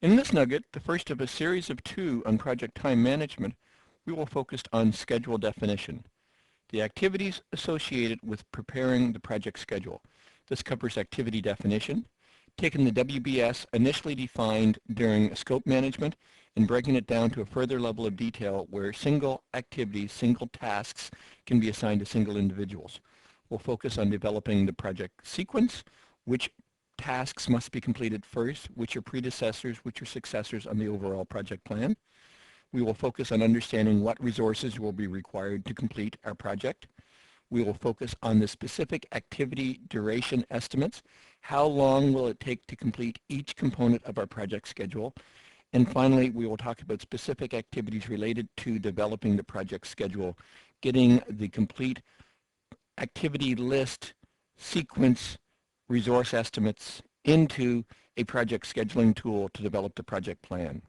In this nugget, the first of a series of 2 on project time management, we will focus on schedule definition, the activities associated with preparing the project schedule. This covers activity definition, taking the WBS initially defined during scope management and breaking it down to a further level of detail where single activities, single tasks can be assigned to single individuals. We'll focus on developing the project sequence, which tasks must be completed first, which are predecessors, which are successors on the overall project plan. We will focus on understanding what resources will be required to complete our project. We will focus on the specific activity duration estimates. How long will it take to complete each component of our project schedule? And finally, we will talk about specific activities related to developing the project schedule, getting the complete activity list, sequence, resource estimates into a project scheduling tool to develop the project plan.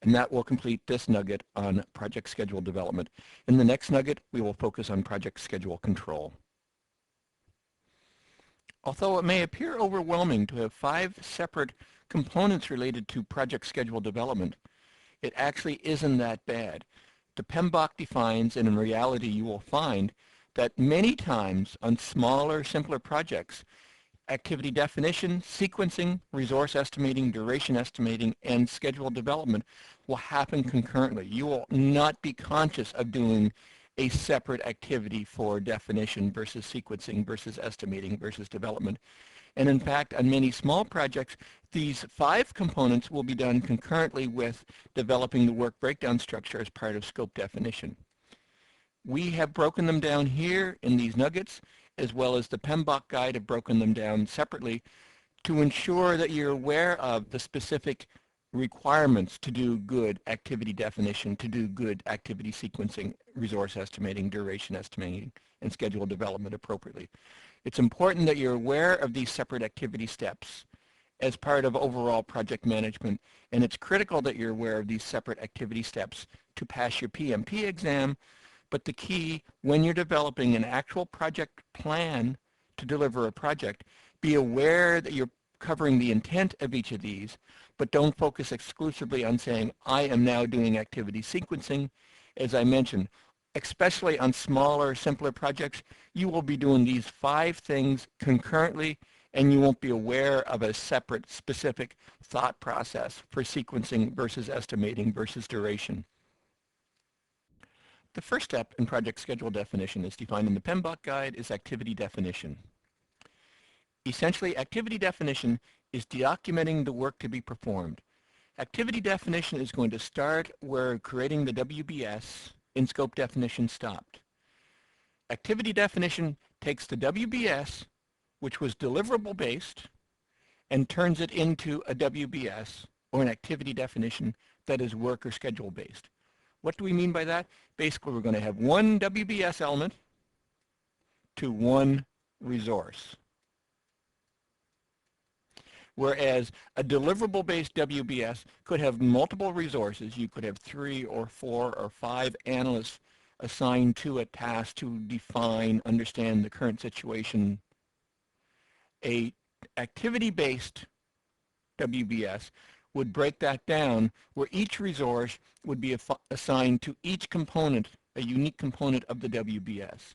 And that will complete this nugget on project schedule development. In the next nugget, we will focus on project schedule control. Although it may appear overwhelming to have 5 separate components related to project schedule development, it actually isn't that bad. The PMBOK defines, and in reality you will find, that many times on smaller, simpler projects, activity definition, sequencing, resource estimating, duration estimating, and schedule development will happen concurrently. You will not be conscious of doing a separate activity for definition versus sequencing versus estimating versus development. And in fact, on many small projects, these 5 components will be done concurrently with developing the work breakdown structure as part of scope definition. We have broken them down here in these nuggets, as well as the PMBOK guide have broken them down separately to ensure that you're aware of the specific requirements to do good activity definition, to do good activity sequencing, resource estimating, duration estimating, and schedule development appropriately. It's important that you're aware of these separate activity steps as part of overall project management, and it's critical that you're aware of these separate activity steps to pass your PMP exam. But the key, when you're developing an actual project plan to deliver a project, be aware that you're covering the intent of each of these, but don't focus exclusively on saying, I am now doing activity sequencing. As I mentioned, especially on smaller, simpler projects, you will be doing these 5 things concurrently, and you won't be aware of a separate, specific thought process for sequencing versus estimating versus duration. The first step in project schedule definition, as defined in the PMBOK guide, is activity definition. Essentially, activity definition is documenting the work to be performed. Activity definition is going to start where creating the WBS in scope definition stopped. Activity definition takes the WBS, which was deliverable based, and turns it into a WBS, or an activity definition, that is work or schedule based. What do we mean by that? Basically, we're going to have one WBS element to one resource. Whereas a deliverable-based WBS could have multiple resources. You could have 3 or 4 or 5 analysts assigned to a task to define, understand the current situation. A activity-based WBS would break that down where each resource would be assigned to each component, a unique component of the WBS.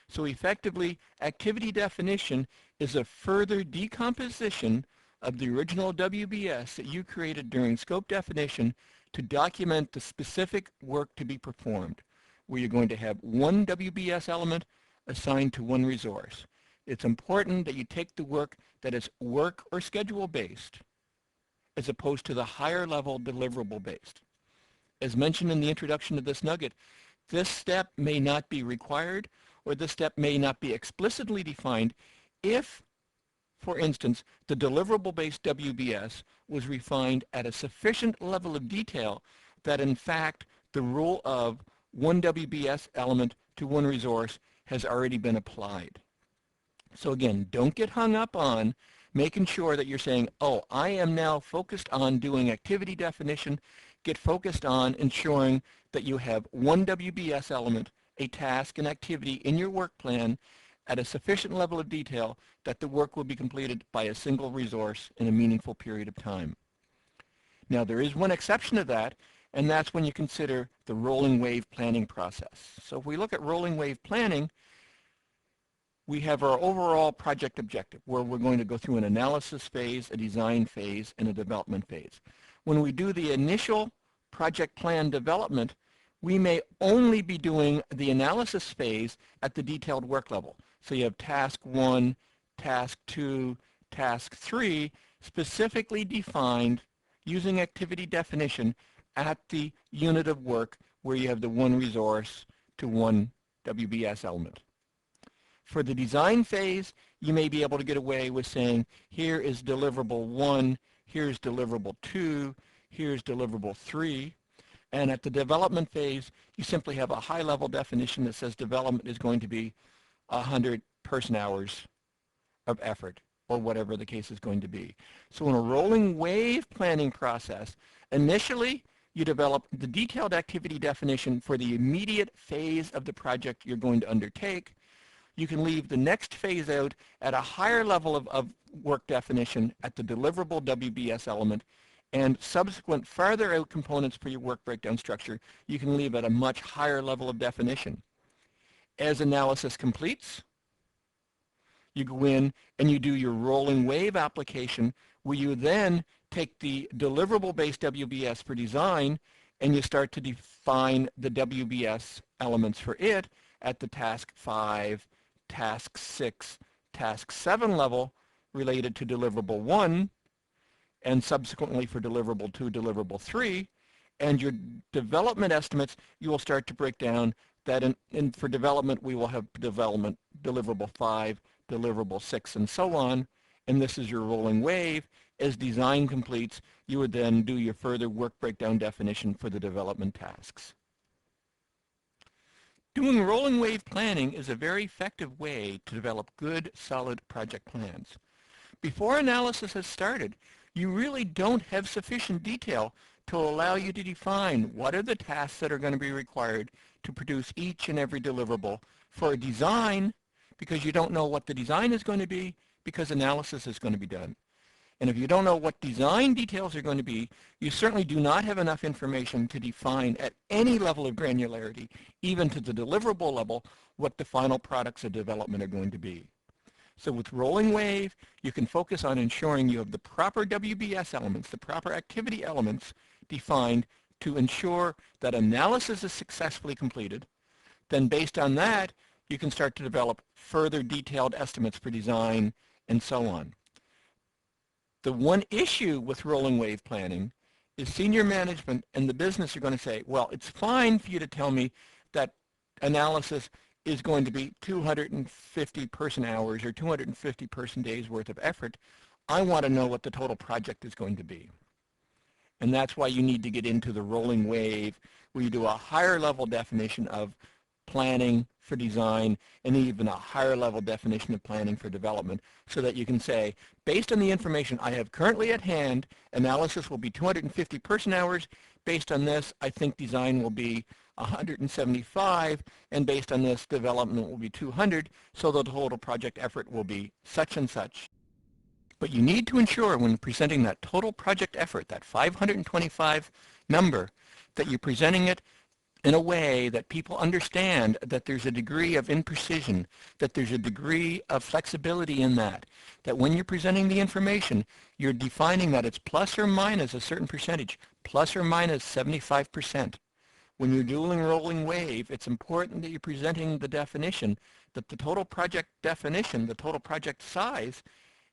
So effectively, activity definition is a further decomposition of the original WBS that you created during scope definition to document the specific work to be performed, where you're going to have one WBS element assigned to one resource. It's important that you take the work that is work or schedule based as opposed to the higher level deliverable based. As mentioned in the introduction to this nugget, this step may not be required, or this step may not be explicitly defined if, for instance, the deliverable-based WBS was refined at a sufficient level of detail that, in fact, the rule of one WBS element to one resource has already been applied. So again, don't get hung up on making sure that you're saying, oh, I am now focused on doing activity definition. Get focused on ensuring that you have one WBS element, a task, an activity in your work plan at a sufficient level of detail that the work will be completed by a single resource in a meaningful period of time. Now there is one exception to that, and that's when you consider the rolling wave planning process. So if we look at rolling wave planning, we have our overall project objective, where we're going to go through an analysis phase, a design phase, and a development phase. When we do the initial project plan development, we may only be doing the analysis phase at the detailed work level. So you have task 1, task 2, task 3, specifically defined using activity definition at the unit of work where you have the one resource to one WBS element. For the design phase, you may be able to get away with saying, here is deliverable 1, here's deliverable 2, here's deliverable 3. And at the development phase, you simply have a high-level definition that says development is going to be 100 person-hours of effort, or whatever the case is going to be. So in a rolling wave planning process, initially, you develop the detailed activity definition for the immediate phase of the project you're going to undertake. You can leave the next phase out at a higher level of work definition at the deliverable WBS element, and subsequent farther out components for your work breakdown structure you can leave at a much higher level of definition. As analysis completes, you go in and you do your rolling wave application, where you then take the deliverable-based WBS for design and you start to define the WBS elements for it at the task 5, task 6, task 7 level related to deliverable 1, and subsequently for deliverable 2, deliverable 3. And your development estimates, you will start to break down that for development, we will have development deliverable 5, deliverable 6, and so on. And this is your rolling wave. As design completes, you would then do your further work breakdown definition for the development tasks. Doing rolling wave planning is a very effective way to develop good, solid project plans. Before analysis has started, you really don't have sufficient detail to allow you to define what are the tasks that are going to be required to produce each and every deliverable for a design, because you don't know what the design is going to be, because analysis is going to be done. And if you don't know what design details are going to be, you certainly do not have enough information to define at any level of granularity, even to the deliverable level, what the final products of development are going to be. So with rolling wave, you can focus on ensuring you have the proper WBS elements, the proper activity elements defined to ensure that analysis is successfully completed. Then based on that, you can start to develop further detailed estimates for design and so on. The one issue with rolling wave planning is senior management and the business are going to say, well, it's fine for you to tell me that analysis is going to be 250 person hours or 250 person days worth of effort. I want to know what the total project is going to be. And that's why you need to get into the rolling wave, where you do a higher level definition of planning for design and even a higher level definition of planning for development, so that you can say, based on the information I have currently at hand, analysis will be 250 person hours. Based on this, I think design will be 175, and based on this, development will be 200, so the total project effort will be such and such. But you need to ensure when presenting that total project effort, that 525 number, that you're presenting it in a way that people understand that there's a degree of imprecision, that there's a degree of flexibility in that when you're presenting the information, you're defining that it's plus or minus a certain percentage, plus or minus 75%. When you're doing rolling wave, it's important that you're presenting the definition, that the total project definition, the total project size,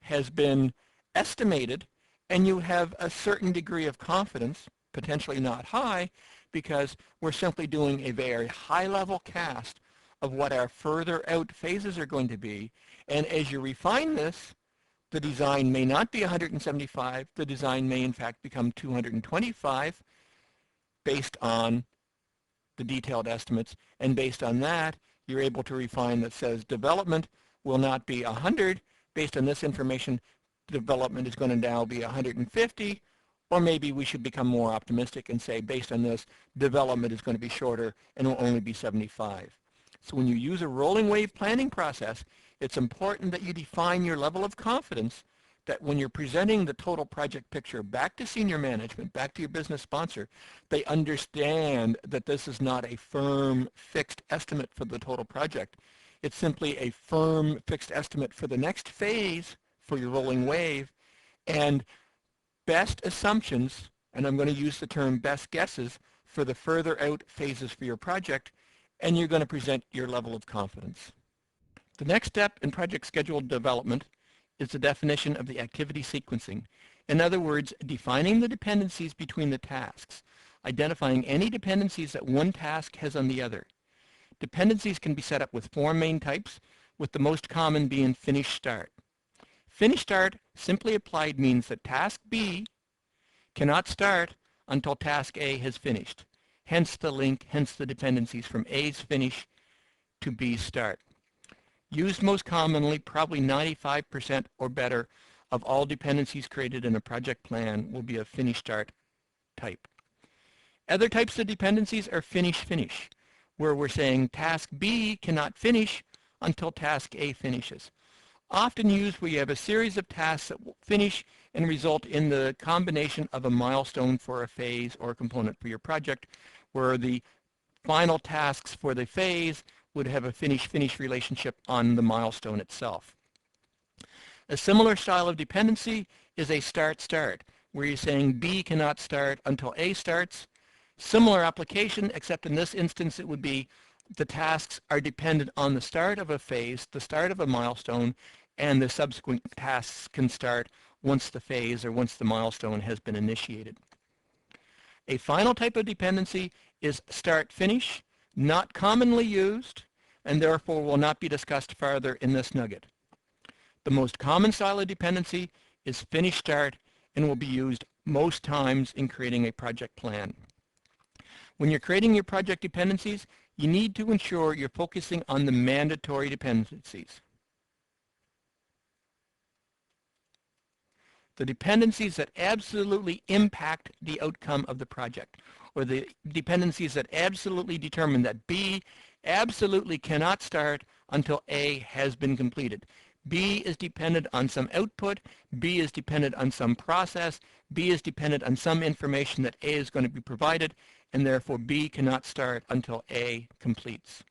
has been estimated, and you have a certain degree of confidence, potentially not high, because we're simply doing a very high-level cast of what our further out phases are going to be. And as you refine this, the design may not be 175. The design may, in fact, become 225 based on the detailed estimates. And based on that, you're able to refine that says development will not be 100. Based on this information, development is going to now be 150. Or maybe we should become more optimistic and say, based on this, development is going to be shorter and will only be 75. So when you use a rolling wave planning process, it's important that you define your level of confidence that when you're presenting the total project picture back to senior management, back to your business sponsor, they understand that this is not a firm, fixed estimate for the total project. It's simply a firm, fixed estimate for the next phase for your rolling wave, and best assumptions, and I'm going to use the term best guesses, for the further out phases for your project, and you're going to present your level of confidence. The next step in project schedule development is the definition of the activity sequencing. In other words, defining the dependencies between the tasks, identifying any dependencies that one task has on the other. Dependencies can be set up with four main types, with the most common being finish start. Finish start, simply applied, means that task B cannot start until task A has finished. Hence the link, hence the dependencies from A's finish to B's start. Used most commonly, probably 95% or better of all dependencies created in a project plan will be a finish start type. Other types of dependencies are finish, where we're saying task B cannot finish until task A finishes. Often used where you have a series of tasks that will finish and result in the combination of a milestone for a phase or a component for your project, where the final tasks for the phase would have a finish relationship on the milestone itself. A similar style of dependency is a start, where you're saying B cannot start until A starts. Similar application, except in this instance it would be the tasks are dependent on the start of a phase, the start of a milestone, and the subsequent tasks can start once the phase or once the milestone has been initiated. A final type of dependency is start-finish, not commonly used, and therefore will not be discussed further in this nugget. The most common style of dependency is finish-start and will be used most times in creating a project plan. When you're creating your project dependencies, you need to ensure you're focusing on the mandatory dependencies. The dependencies that absolutely impact the outcome of the project, or the dependencies that absolutely determine that B absolutely cannot start until A has been completed. B is dependent on some output, B is dependent on some process, B is dependent on some information that A is going to be provided, and therefore B cannot start until A completes.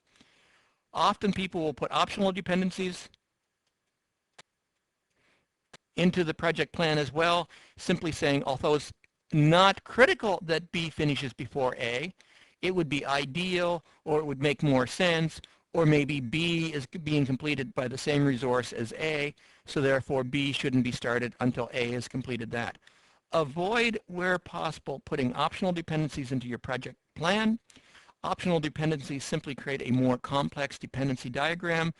Often people will put optional dependencies into the project plan as well, simply saying, although it's not critical that B finishes before A, it would be ideal, or it would make more sense, or maybe B is being completed by the same resource as A, so therefore B shouldn't be started until A has completed that. Avoid, where possible, putting optional dependencies into your project plan. Optional dependencies simply create a more complex dependency diagram.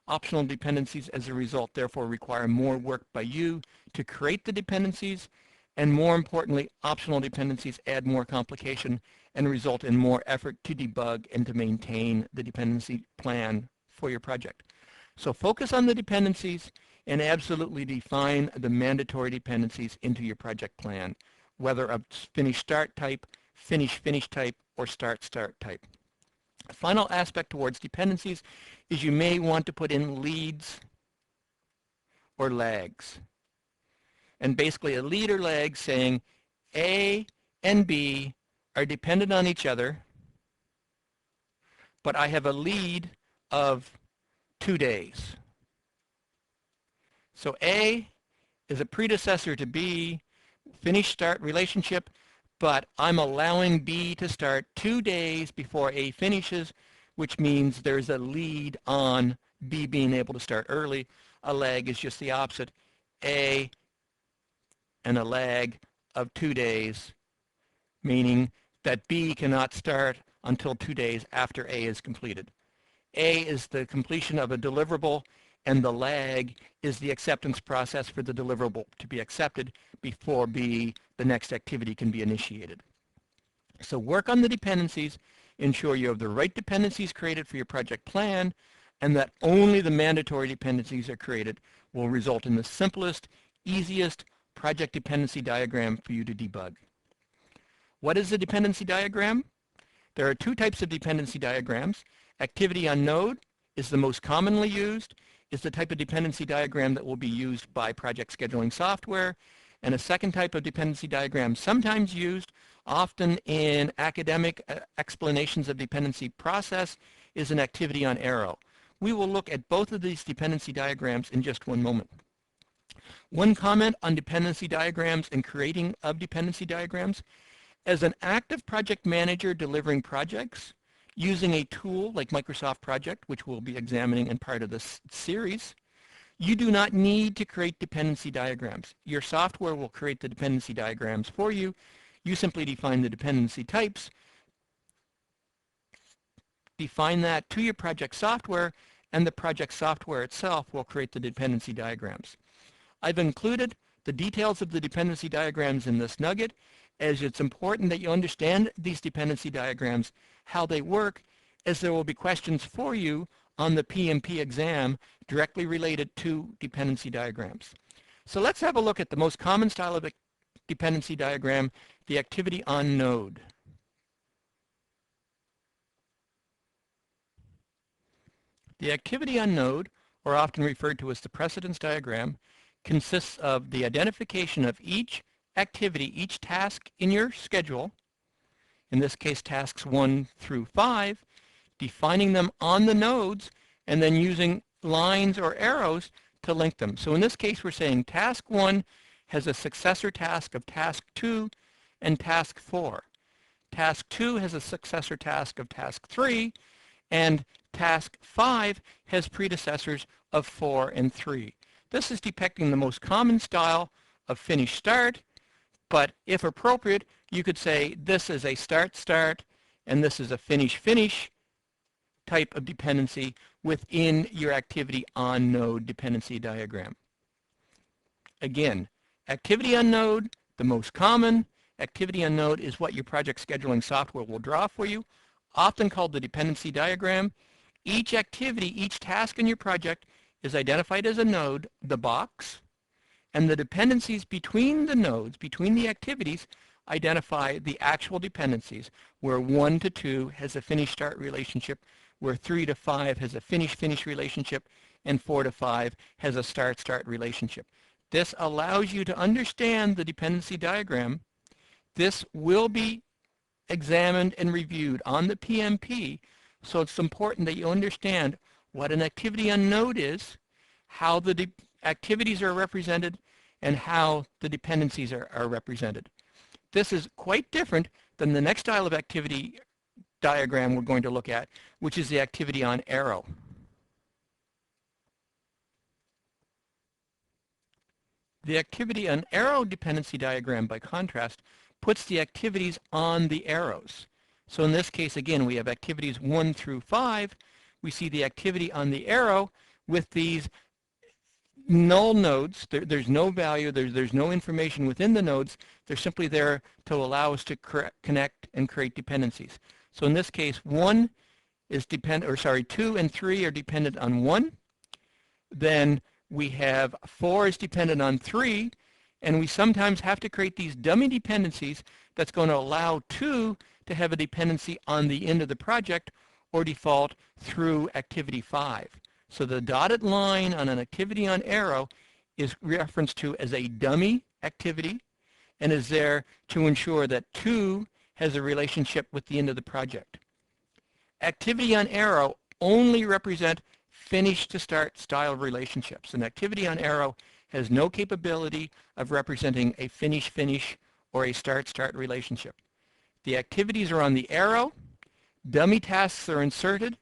Optional dependencies, as a result, therefore require more work by you to create the dependencies, and more importantly, optional dependencies add more complication and result in more effort to debug and to maintain the dependency plan for your project. So focus on the dependencies and absolutely define the mandatory dependencies into your project plan, whether a finish start type, finish type, or start type. The final aspect towards dependencies is you may want to put in leads or lags. And basically a lead or lag saying A and B are dependent on each other, but I have a lead of 2 days. So A is a predecessor to B, finish-start relationship, but I'm allowing B to start 2 days before A finishes, which means there's a lead on B being able to start early. A lag is just the opposite. A and a lag of 2 days, meaning that B cannot start until 2 days after A is completed. A is the completion of a deliverable, and the lag is the acceptance process for the deliverable to be accepted before B, the next activity, can be initiated. So work on the dependencies, ensure you have the right dependencies created for your project plan, and that only the mandatory dependencies are created will result in the simplest, easiest project dependency diagram for you to debug. What is a dependency diagram? There are two types of dependency diagrams. Activity on node is the most commonly used. is the type of dependency diagram that will be used by project scheduling software. And a second type of dependency diagram sometimes used, often in academic explanations of dependency process, is an activity on arrow. We will look at both of these dependency diagrams in just one moment. One comment on dependency diagrams and creating of dependency diagrams. As an active project manager delivering projects, using a tool like Microsoft Project, which we'll be examining in part of this series, you do not need to create dependency diagrams. Your software will create the dependency diagrams for you. You simply define the dependency types, define that to your project software, and the project software itself will create the dependency diagrams. I've included the details of the dependency diagrams in this nugget, as it's important that you understand these dependency diagrams, how they work, as there will be questions for you on the PMP exam directly related to dependency diagrams. So let's have a look at the most common style of a dependency diagram, the activity on node. The activity on node, or often referred to as the precedence diagram, consists of the identification of each activity, each task in your schedule, in this case tasks 1 through 5, defining them on the nodes, and then using lines or arrows to link them. So in this case, we're saying task 1 has a successor task of task 2 and task 4. Task 2 has a successor task of task 3, and task 5 has predecessors of 4 and 3. This is depicting the most common style of finish start, but if appropriate, you could say this is a start start and this is a finish finish type of dependency within your activity on node dependency diagram. Again, activity on node, the most common activity on node is what your project scheduling software will draw for you, often called the dependency diagram. Each activity, each task in your project is identified as a node, the box, and the dependencies between the nodes, between the activities, identify the actual dependencies, where 1 to 2 has a finish-start relationship, where 3 to 5 has a finish-finish relationship, and 4 to 5 has a start-start relationship. This allows you to understand the dependency diagram. This will be examined and reviewed on the PMP, so it's important that you understand what an activity on node is, how the activities are represented, and how the dependencies are represented. This is quite different than the next style of activity diagram we're going to look at, which is the activity on arrow. The activity on arrow dependency diagram, by contrast, puts the activities on the arrows. So in this case, again, we have activities 1 through 5. We see the activity on the arrow with these null nodes. There's no value, there's no information within the nodes. They're simply there to allow us to connect and create dependencies. So in this case, 2 and 3 are dependent on 1. Then we have 4 is dependent on 3, and we sometimes have to create these dummy dependencies that's going to allow 2 to have a dependency on the end of the project or default through activity 5. So the dotted line on an activity on arrow is referenced to as a dummy activity and is there to ensure that 2 has a relationship with the end of the project. Activity on arrow only represent finish to start style relationships. An activity on arrow has no capability of representing a finish-finish or a start-start relationship. The activities are on the arrow, dummy tasks are inserted,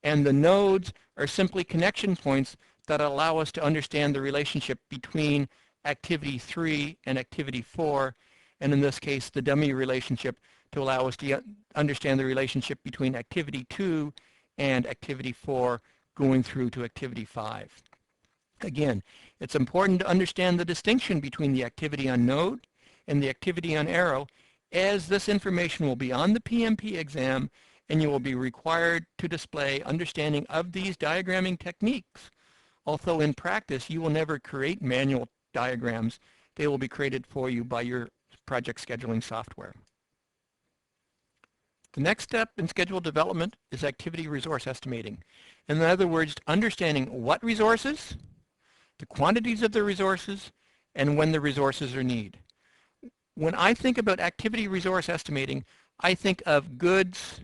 and the nodes are simply connection points that allow us to understand the relationship between activity 3 and activity 4, and in this case the dummy relationship to allow us to understand the relationship between activity 2 and activity 4 going through to activity 5. Again, it's important to understand the distinction between the activity on node and the activity on arrow, as this information will be on the PMP exam and you will be required to display understanding of these diagramming techniques. Although in practice you will never create manual diagrams, they will be created for you by your project scheduling software. The next step in schedule development is activity resource estimating. In other words, understanding what resources, the quantities of the resources, and when the resources are needed. When I think about activity resource estimating, I think of goods,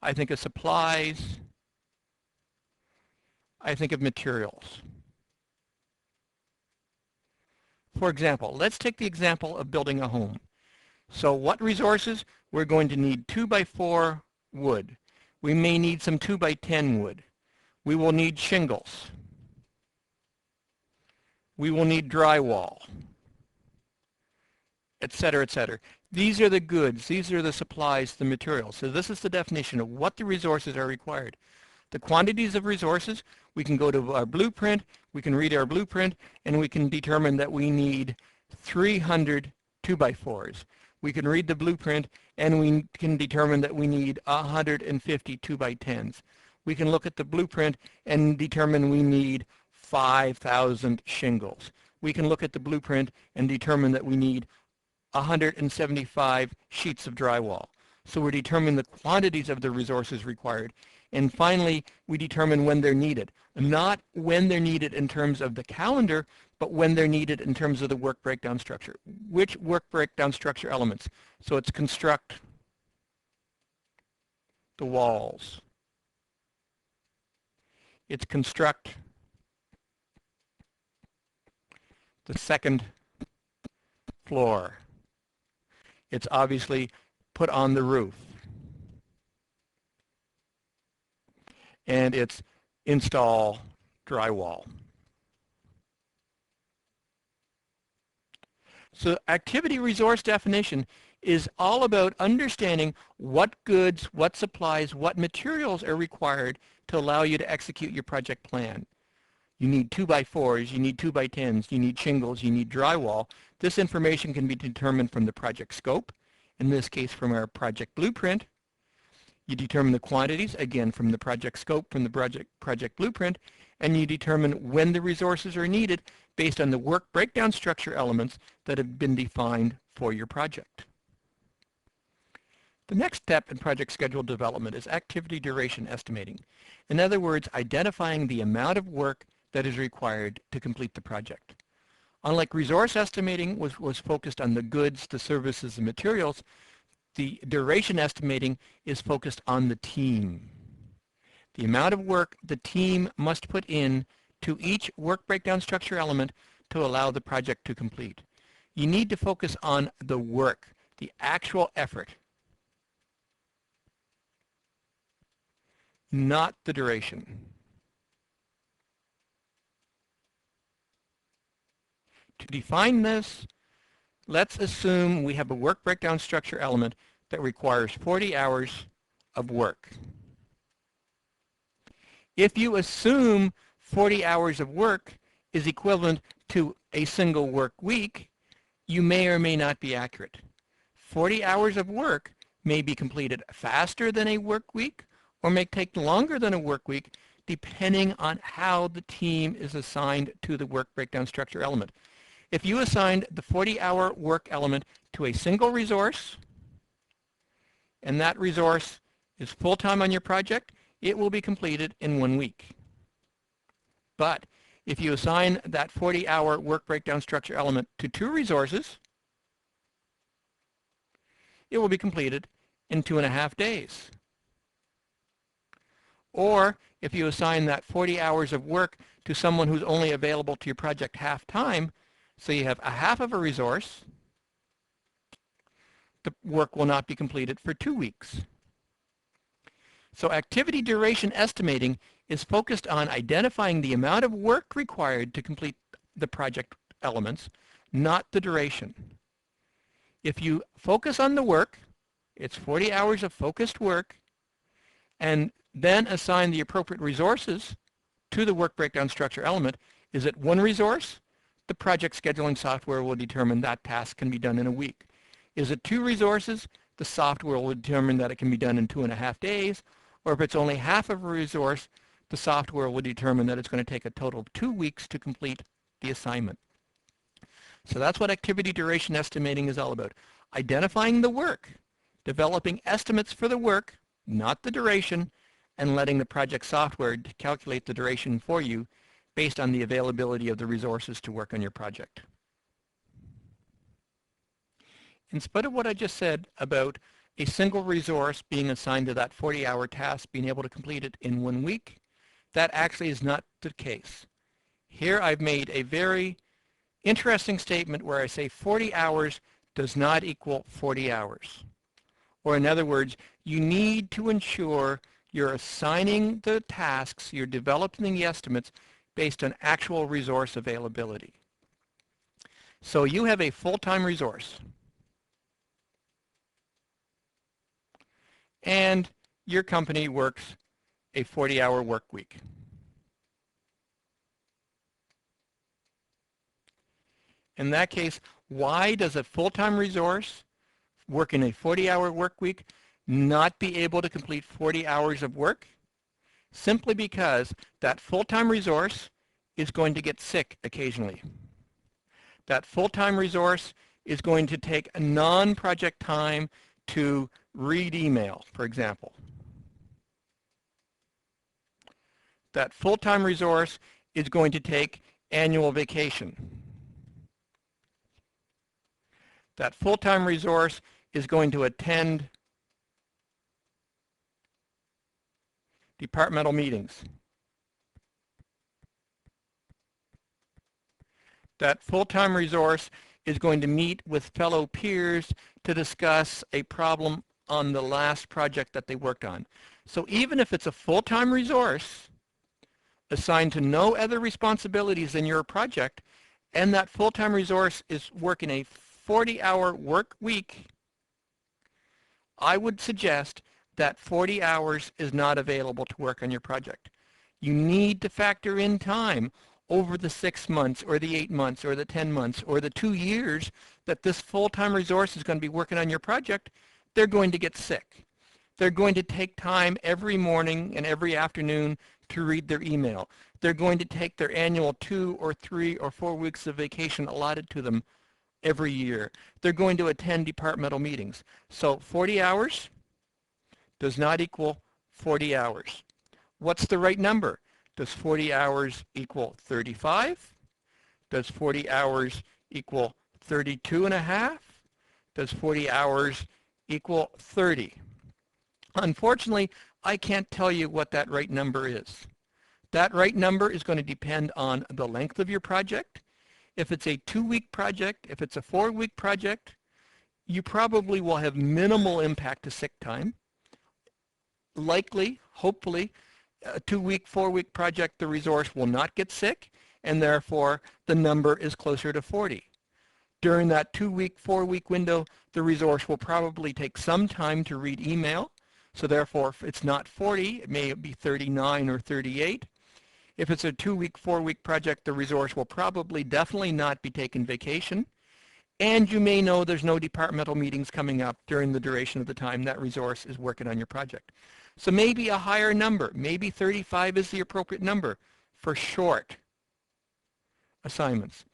I think of supplies, I think of materials. For example, let's take the example of building a home. So what resources? We're going to need 2x4 wood. We may need some 2x10 wood. We will need shingles. We will need drywall, etc., etc. These are the goods. These are the supplies, the materials. So this is the definition of what the resources are required. The quantities of resources, we can go to our blueprint, we can read our blueprint, and we can determine that we need 300 2x4s. We can read the blueprint, and we can determine that we need 150 2x10s. We can look at the blueprint and determine we need 5,000 shingles. We can look at the blueprint and determine that we need 175 sheets of drywall. So we're determining the quantities of the resources required. And finally, we determine when they're needed. Not when they're needed in terms of the calendar, but when they're needed in terms of the work breakdown structure. Which work breakdown structure elements? So it's construct the walls. It's construct the second floor. It's obviously put on the roof. And it's install drywall. So activity resource definition is all about understanding what goods, what supplies, what materials are required to allow you to execute your project plan. You need 2x4s, you need 2x10s, you need shingles, you need drywall. This information can be determined from the project scope, in this case from our project blueprint. You determine the quantities, again from the project scope, from the project blueprint, and you determine when the resources are needed based on the work breakdown structure elements that have been defined for your project. The next step in project schedule development is activity duration estimating. In other words, identifying the amount of work that is required to complete the project. Unlike resource estimating was focused on the goods, the services, and materials, the duration estimating is focused on the team. The amount of work the team must put in to each work breakdown structure element to allow the project to complete. You need to focus on the work, the actual effort, not the duration. To define this, let's assume we have a work breakdown structure element that requires 40 hours of work. If you assume 40 hours of work is equivalent to a single work week, you may or may not be accurate. 40 hours of work may be completed faster than a work week or may take longer than a work week depending on how the team is assigned to the work breakdown structure element. If you assigned the 40-hour work element to a single resource, and that resource is full-time on your project, it will be completed in 1 week. But if you assign that 40-hour work breakdown structure element to 2 resources, it will be completed in 2.5 days. Or if you assign that 40 hours of work to someone who's only available to your project half-time, so you have a half of a resource, the work will not be completed for 2 weeks. So activity duration estimating is focused on identifying the amount of work required to complete the project elements, not the duration. If you focus on the work, it's 40 hours of focused work, and then assign the appropriate resources to the work breakdown structure element. Is it 1 resource? The project scheduling software will determine that task can be done in a week. Is it 2 resources? The software will determine that it can be done in 2.5 days. Or if it's only half of a resource, the software will determine that it's going to take a total of 2 weeks to complete the assignment. So that's what activity duration estimating is all about. Identifying the work, developing estimates for the work, not the duration, and letting the project software calculate the duration for you based on the availability of the resources to work on your project. In spite of what I just said about a single resource being assigned to that 40-hour task, being able to complete it in 1 week, that actually is not the case. Here I've made a very interesting statement where I say 40 hours does not equal 40 hours. Or in other words, you need to ensure you're assigning the tasks, you're developing the estimates based on actual resource availability. So you have a full-time resource, and your company works a 40-hour work week. In that case, why does a full-time resource working a 40-hour work week not be able to complete 40 hours of work? Simply because that full-time resource is going to get sick occasionally. That full-time resource is going to take a non-project time to read email, for example. That full-time resource is going to take annual vacation. That full-time resource is going to attend departmental meetings. That full-time resource is going to meet with fellow peers to discuss a problem on the last project that they worked on. So even if it's a full-time resource assigned to no other responsibilities than your project, and that full-time resource is working a 40-hour work week, I would suggest that 40 hours is not available to work on your project. You need to factor in time over the 6 months or the 8 months or the 10 months or the 2 years that this full-time resource is going to be working on your project. They're going to get sick. They're going to take time every morning and every afternoon to read their email. They're going to take their annual 2 or 3 or 4 weeks of vacation allotted to them every year. They're going to attend departmental meetings. So 40 hours does not equal 40 hours. What's the right number? Does 40 hours equal 35? Does 40 hours equal 32 and a half? Does 40 hours equal 30? Unfortunately, I can't tell you what that right number is. That right number is going to depend on the length of your project. If it's a 2-week project, if it's a 4-week project, you probably will have minimal impact to sick time. Likely, hopefully, a 2-week, 4-week project, the resource will not get sick, and therefore the number is closer to 40. During that 2-week, 4-week window, the resource will probably take some time to read email, so therefore if it's not 40, it may be 39 or 38. If it's a 2-week, 4-week project, the resource will probably definitely not be taking vacation. And you may know there's no departmental meetings coming up during the duration of the time that resource is working on your project. So maybe a higher number, maybe 35 is the appropriate number for short assignments.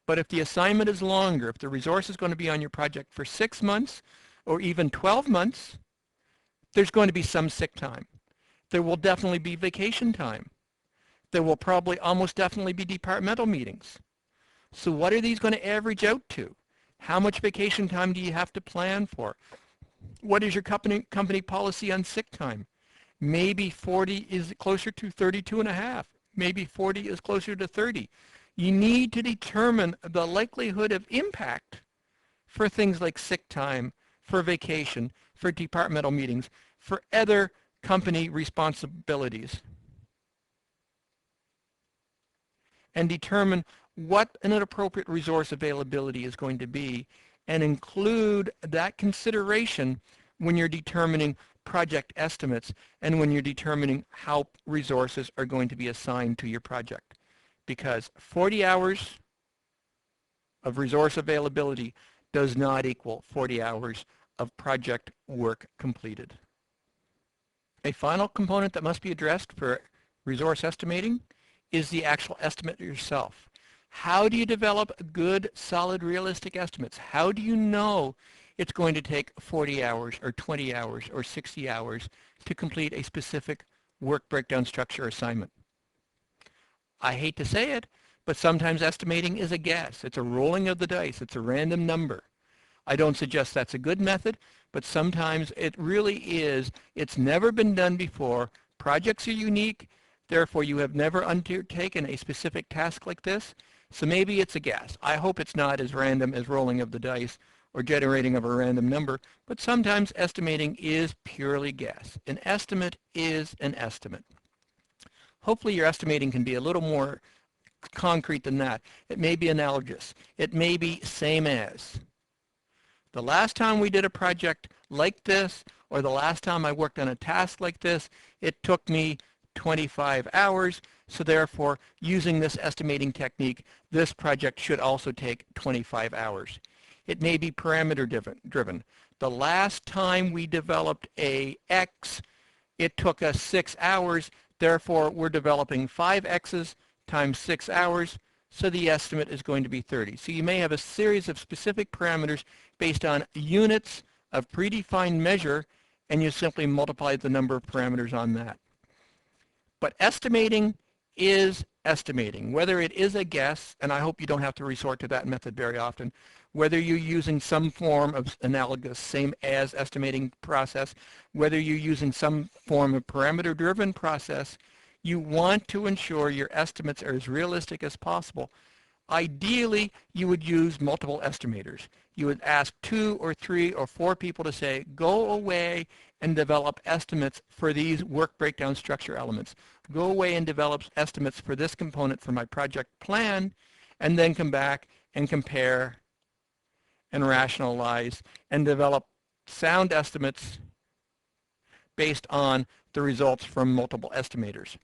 But if the assignment is longer, if the resource is going to be on your project for 6 months or even 12 months, there's going to be some sick time. There will definitely be vacation time. There will probably almost definitely be departmental meetings. So what are these going to average out to? How much vacation time do you have to plan for? What is your company policy on sick time? Maybe 40 is closer to 32 and a half. Maybe 40 is closer to 30. You need to determine the likelihood of impact for things like sick time, for vacation, for departmental meetings, for other company responsibilities, and determine what an appropriate resource availability is going to be, and include that consideration when you're determining project estimates and when you're determining how resources are going to be assigned to your project. Because 40 hours of resource availability does not equal 40 hours of project work completed. A final component that must be addressed for resource estimating is the actual estimate yourself. How do you develop good, solid, realistic estimates? How do you know it's going to take 40 hours or 20 hours or 60 hours to complete a specific work breakdown structure assignment. I hate to say it, but sometimes estimating is a guess. It's a rolling of the dice. It's a random number. I don't suggest that's a good method, but sometimes it really is. It's never been done before. Projects are unique. Therefore, you have never undertaken a specific task like this. So maybe it's a guess. I hope it's not as random as rolling of the dice or generating of a random number, but sometimes estimating is purely guess. An estimate is an estimate. Hopefully your estimating can be a little more concrete than that. It may be analogous. It may be same as. The last time we did a project like this, or the last time I worked on a task like this, it took me 25 hours. So therefore, using this estimating technique, this project should also take 25 hours. It may be parameter driven. The last time we developed a X, it took us 6 hours. Therefore, we're developing 5 X's times 6 hours. So the estimate is going to be 30. So you may have a series of specific parameters based on units of predefined measure, and you simply multiply the number of parameters on that. But estimating is estimating. Whether it is a guess, and I hope you don't have to resort to that method very often, whether you're using some form of analogous same as estimating process, whether you're using some form of parameter-driven process, you want to ensure your estimates are as realistic as possible. Ideally, you would use multiple estimators. You would ask 2 or 3 or 4 people to say, go away and develop estimates for these work breakdown structure elements. Go away and develop estimates for this component for my project plan, and then come back and compare and rationalize and develop sound estimates based on the results from multiple estimators.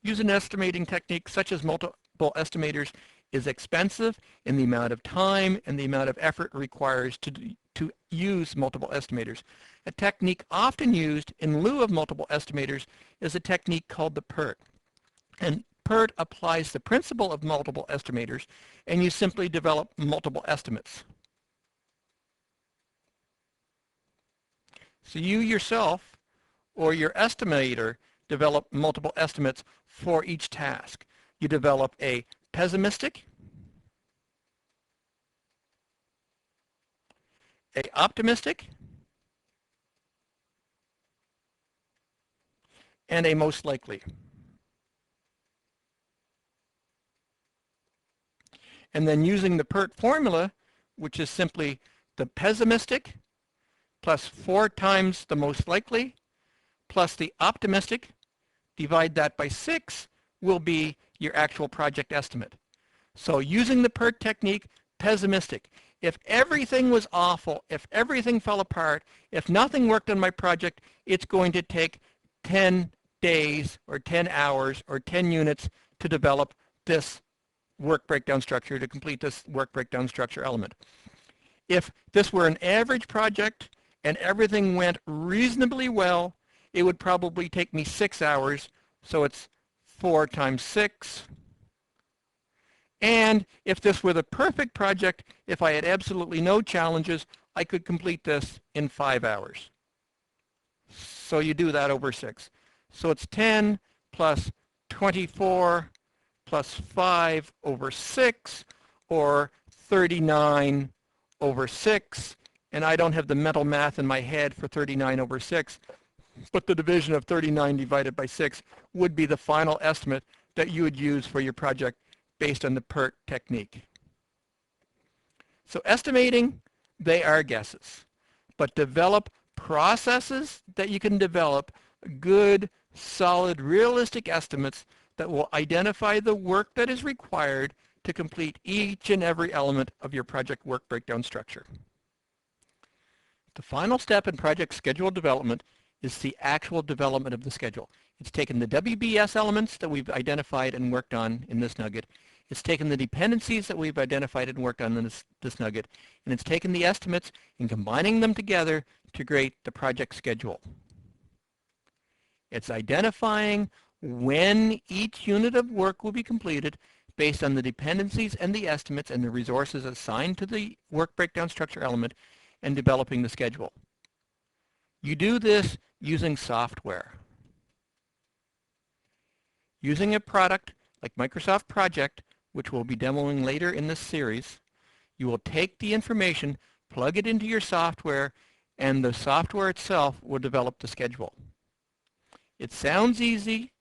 Use an estimating technique such as multiple estimators is expensive in the amount of time and the amount of effort it requires to use multiple estimators. A technique often used in lieu of multiple estimators is a technique called the PERT. And PERT applies the principle of multiple estimators, and you simply develop multiple estimates. So you yourself or your estimator develop multiple estimates for each task. You develop a pessimistic, a optimistic, and a most likely. And then using the PERT formula, which is simply the pessimistic plus 4 times the most likely plus the optimistic, divide that by 6, will be your actual project estimate. So using the PERT technique, pessimistic. If everything was awful, if everything fell apart, if nothing worked on my project, it's going to take 10 days or 10 hours or 10 units to develop this work breakdown structure, to complete this work breakdown structure element. If this were an average project and everything went reasonably well, it would probably take me 6 hours, so it's 4 times 6. And if this were the perfect project, if I had absolutely no challenges, I could complete this in 5 hours. So you do that over 6. So it's 10 plus 24 plus 5 over 6, or 39 over 6. And I don't have the mental math in my head for 39 over 6. But the division of 39 divided by 6 would be the final estimate that you would use for your project based on the PERT technique. So estimating, they are guesses. But develop processes that you can develop good, solid, realistic estimates that will identify the work that is required to complete each and every element of your project work breakdown structure. The final step in project schedule development is the actual development of the schedule. It's taken the WBS elements that we've identified and worked on in this nugget. It's taken the dependencies that we've identified and worked on in this nugget, and it's taken the estimates and combining them together to create the project schedule. It's identifying when each unit of work will be completed based on the dependencies and the estimates and the resources assigned to the work breakdown structure element, and developing the schedule. You do this using software. Using a product like Microsoft Project, which we'll be demoing later in this series, you will take the information, plug it into your software, and the software itself will develop the schedule. It sounds easy.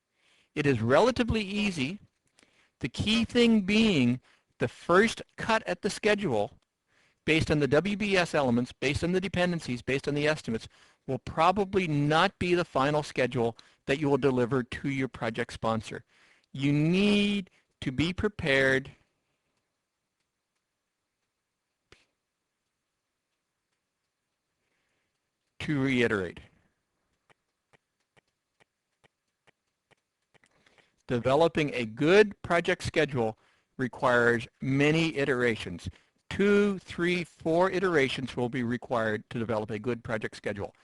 It is relatively easy. The key thing being the first cut at the schedule, based on the WBS elements, based on the dependencies, based on the estimates, will probably not be the final schedule that you will deliver to your project sponsor. You need to be prepared to reiterate. Developing a good project schedule requires many iterations. 2, 3, 4 iterations will be required to develop a good project schedule.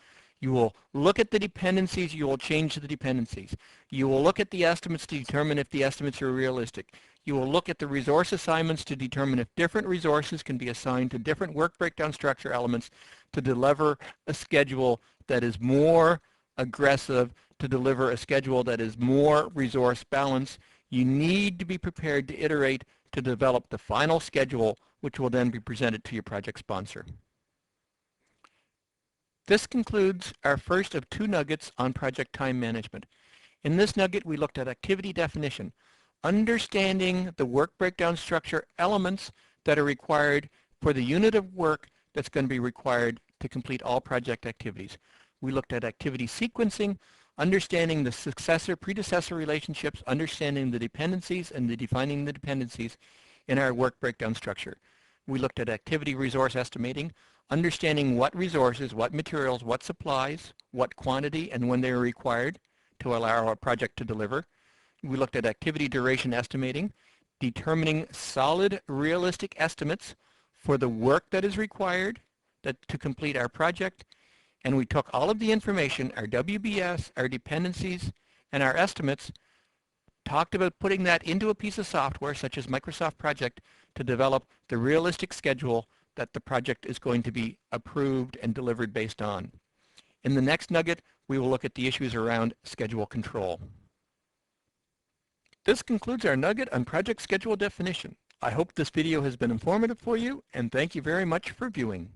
You will look at the dependencies, you will change the dependencies. You will look at the estimates to determine if the estimates are realistic. You will look at the resource assignments to determine if different resources can be assigned to different work breakdown structure elements to deliver a schedule that is more aggressive, to deliver a schedule that is more resource balanced. You need to be prepared to iterate to develop the final schedule, which will then be presented to your project sponsor. This concludes our first of 2 nuggets on project time management. In this nugget, we looked at activity definition, understanding the work breakdown structure elements that are required for the unit of work that's going to be required to complete all project activities. We looked at activity sequencing, understanding the successor-predecessor relationships, understanding the dependencies and defining the dependencies in our work breakdown structure. We looked at activity resource estimating, understanding what resources, what materials, what supplies, what quantity, and when they are required to allow our project to deliver. We looked at activity duration estimating, determining solid, realistic estimates for the work that is required to complete our project. And we took all of the information, our WBS, our dependencies, and our estimates, talked about putting that into a piece of software such as Microsoft Project to develop the realistic schedule that the project is going to be approved and delivered based on. In the next nugget, we will look at the issues around schedule control. This concludes our nugget on project schedule definition. I hope this video has been informative for you, and thank you very much for viewing.